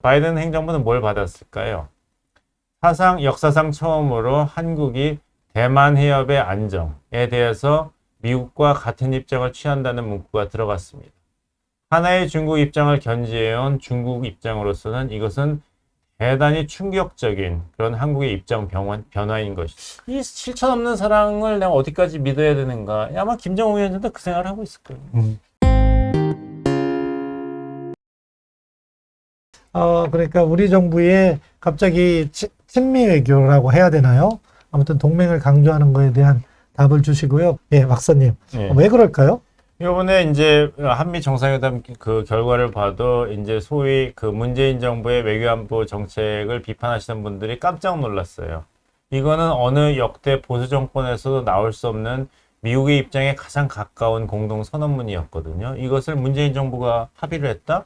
바이든 행정부는 뭘 받았을까요? 역사상 처음으로 한국이 대만 해협의 안정에 대해서 미국과 같은 입장을 취한다는 문구가 들어갔습니다. 하나의 중국 입장을 견지해온 중국 입장으로서는 이것은 대단히 충격적인 그런 한국의 입장 변화인 것이죠. 이 실천 없는 사랑을 내가 어디까지 믿어야 되는가? 아마 김정은 위원장도 그 생각을 하고 있을 거예요. 그러니까 우리 정부의 갑자기 친미 외교라고 해야 되나요? 아무튼 동맹을 강조하는 거에 대한 답을 주시고요. 예, 박사님. 예. 왜 그럴까요? 이번에 이제 한미 정상회담 그 결과를 봐도 이제 소위 그 문재인 정부의 외교안보 정책을 비판하시는 분들이 깜짝 놀랐어요. 이거는 어느 역대 보수 정권에서도 나올 수 없는 미국의 입장에 가장 가까운 공동 선언문이었거든요. 이것을 문재인 정부가 합의를 했다.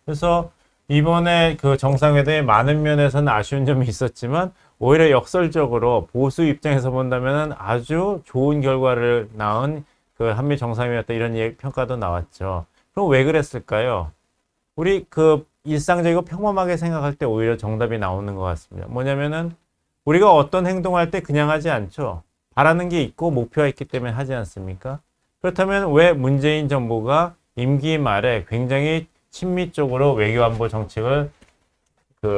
그래서 이번에 그 정상회담에 많은 면에서는 아쉬운 점이 있었지만 오히려 역설적으로 보수 입장에서 본다면 아주 좋은 결과를 낳은 그 한미 정상회담이었다 이런 평가도 나왔죠. 그럼 왜 그랬을까요? 우리 그 일상적이고 평범하게 생각할 때 오히려 정답이 나오는 것 같습니다. 뭐냐면은 우리가 어떤 행동할 때 그냥 하지 않죠. 바라는 게 있고 목표가 있기 때문에 하지 않습니까? 그렇다면 왜 문재인 정부가 임기 말에 굉장히 친미적으로 외교안보 정책을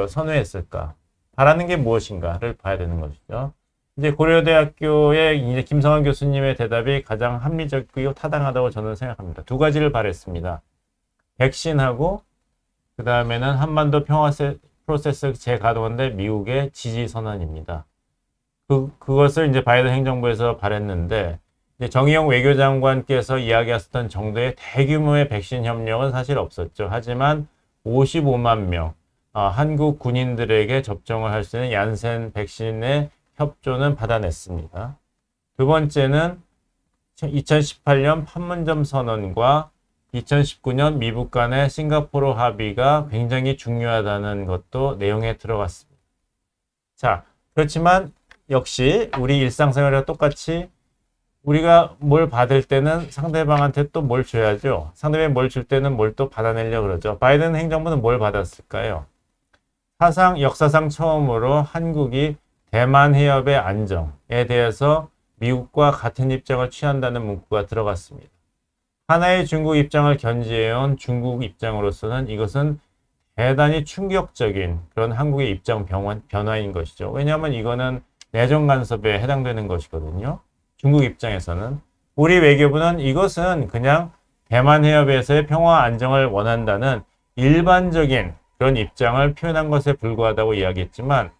선회했을까? 바라는 게 무엇인가를 봐야 되는 것이죠. 이제 고려대학교의 이제 김성환 교수님의 대답이 가장 합리적이고 타당하다고 저는 생각합니다. 두 가지를 바랬습니다. 백신하고 그 다음에는 한반도 평화 프로세스 재가동한데 미국의 지지 선언입니다. 그것을 이제 바이든 행정부에서 바랬는데 이제 정의용 외교장관께서 이야기하셨던 정도의 대규모의 백신 협력은 사실 없었죠. 하지만 55만 명 한국 군인들에게 접종을 할 수 있는 얀센 백신의 협조는 받아냈습니다. 두 번째는 2018년 판문점 선언과 2019년 미국 간의 싱가포르 합의가 굉장히 중요하다는 것도 내용에 들어갔습니다. 자, 그렇지만 역시 우리 일상생활과 똑같이 우리가 뭘 받을 때는 상대방한테 또 뭘 줘야죠. 상대방이 뭘 줄 때는 뭘 또 받아내려고 그러죠. 바이든 행정부는 뭘 받았을까요? 역사상 처음으로 한국이 대만 해협의 안정에 대해서 미국과 같은 입장을 취한다는 문구가 들어갔습니다. 하나의 중국 입장을 견지해온 중국 입장으로서는 이것은 대단히 충격적인 그런 한국의 입장 변화인 것이죠. 왜냐하면 이거는 내정 간섭에 해당되는 것이거든요. 중국 입장에서는. 우리 외교부는 이것은 그냥 대만 해협에서의 평화 안정을 원한다는 일반적인 그런 입장을 표현한 것에 불과하다고 이야기했지만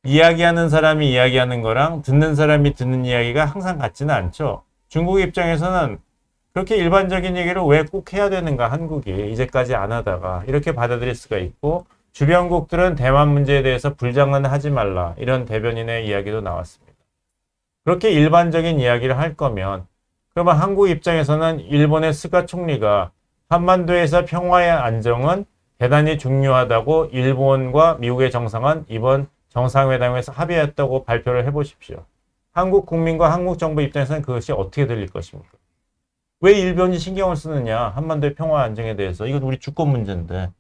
이야기하는 사람이 이야기하는 거랑 듣는 사람이 듣는 이야기가 항상 같지는 않죠. 중국 입장에서는 그렇게 일반적인 얘기를 왜 꼭 해야 되는가 한국이 이제까지 안 하다가 이렇게 받아들일 수가 있고 주변국들은 대만 문제에 대해서 불장난하지 말라 이런 대변인의 이야기도 나왔습니다. 그렇게 일반적인 이야기를 할 거면 그러면 한국 입장에서는 일본의 스가 총리가 한반도에서 평화의 안정은 대단히 중요하다고 일본과 미국의 정상은 이번 정상회담에서 합의했다고 발표를 해보십시오. 한국 국민과 한국 정부 입장에서는 그것이 어떻게 들릴 것입니까? 왜 일본이 신경을 쓰느냐? 한반도의 평화 안정에 대해서. 이건 우리 주권 문제인데.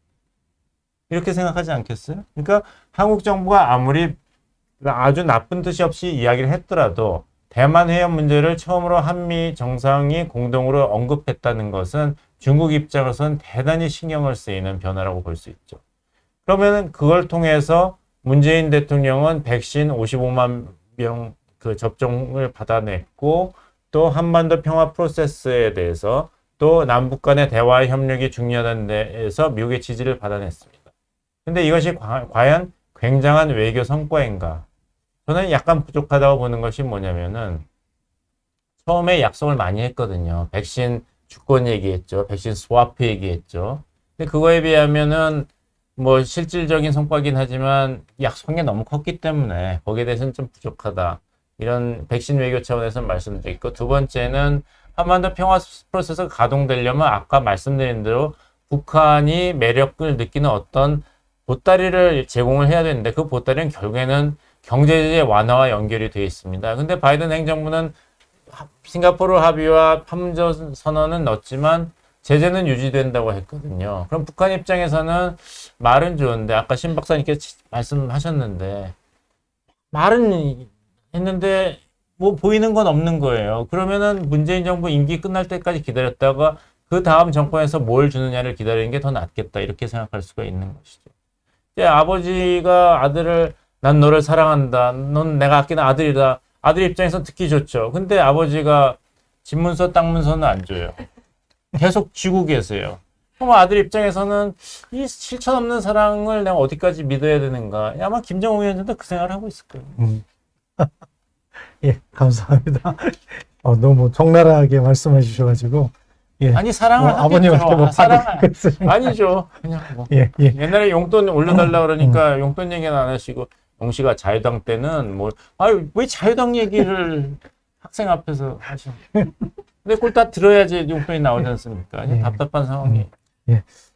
이렇게 생각하지 않겠어요? 그러니까 한국 정부가 아무리 아주 나쁜 뜻이 없이 이야기를 했더라도 대만 해협 문제를 처음으로 한미 정상이 공동으로 언급했다는 것은 중국 입장에서는 대단히 신경을 쓰이는 변화라고 볼 수 있죠. 그러면 그걸 통해서 문재인 대통령은 백신 55만 명 그 접종을 받아냈고 또 한반도 평화 프로세스에 대해서 또 남북 간의 대화 협력이 중요하다는 데에서 미국의 지지를 받아냈습니다. 근데 이것이 과연 굉장한 외교 성과인가? 저는 약간 부족하다고 보는 것이 뭐냐면은 처음에 약속을 많이 했거든요. 백신 주권 얘기했죠. 백신 스와프 얘기했죠. 근데 그거에 비하면은 뭐 실질적인 성과긴 하지만 약속한 게 너무 컸기 때문에 거기에 대해서는 좀 부족하다. 이런 백신 외교 차원에서는 말씀드리고 두 번째는 한반도 평화 프로세스가 가동되려면 아까 말씀드린 대로 북한이 매력을 느끼는 어떤 보따리를 제공을 해야 되는데 그 보따리는 결국에는 경제 완화와 연결이 되어 있습니다. 근데 바이든 행정부는 싱가포르 합의와 판문점 선언은 넣었지만 제재는 유지된다고 했거든요. 그럼 북한 입장에서는 말은 좋은데 아까 신 박사님께서 말씀하셨는데 말은 했는데 뭐 보이는 건 없는 거예요. 그러면은 문재인 정부 임기 끝날 때까지 기다렸다가 그 다음 정권에서 뭘 주느냐를 기다리는 게 더 낫겠다 이렇게 생각할 수가 있는 것이죠. 이제 아버지가 아들을 난 너를 사랑한다. 넌 내가 아끼는 아들이다. 아들 입장에서 듣기 좋죠. 근데 아버지가 집문서 땅문서는 안 줘요. 계속 쥐고 계세요. 그럼 아들 입장에서는 이 실천 없는 사랑을 내가 어디까지 믿어야 되는가. 아마 김정은 위원장도 그 생각을 하고 있을 거예요. 예, 감사합니다. 너무 적나라하게 말씀해 주셔가지고 예. 아니 사랑을 아버님한테 하겠죠. 뭐 사랑을 받을 아니죠. 그냥 뭐. 예, 예. 옛날에 용돈 올려달라 그러니까 용돈 얘기는 안 하시고 용씨가 자유당 때는 뭐 아유 왜 자유당 얘기를 학생 앞에서 하시는 근데 그걸 다 들어야지 용돈이 나오지 않습니까? 그냥 예. 답답한 상황이.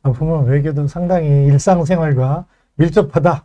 보면 외교도 상당히 일상생활과 밀접하다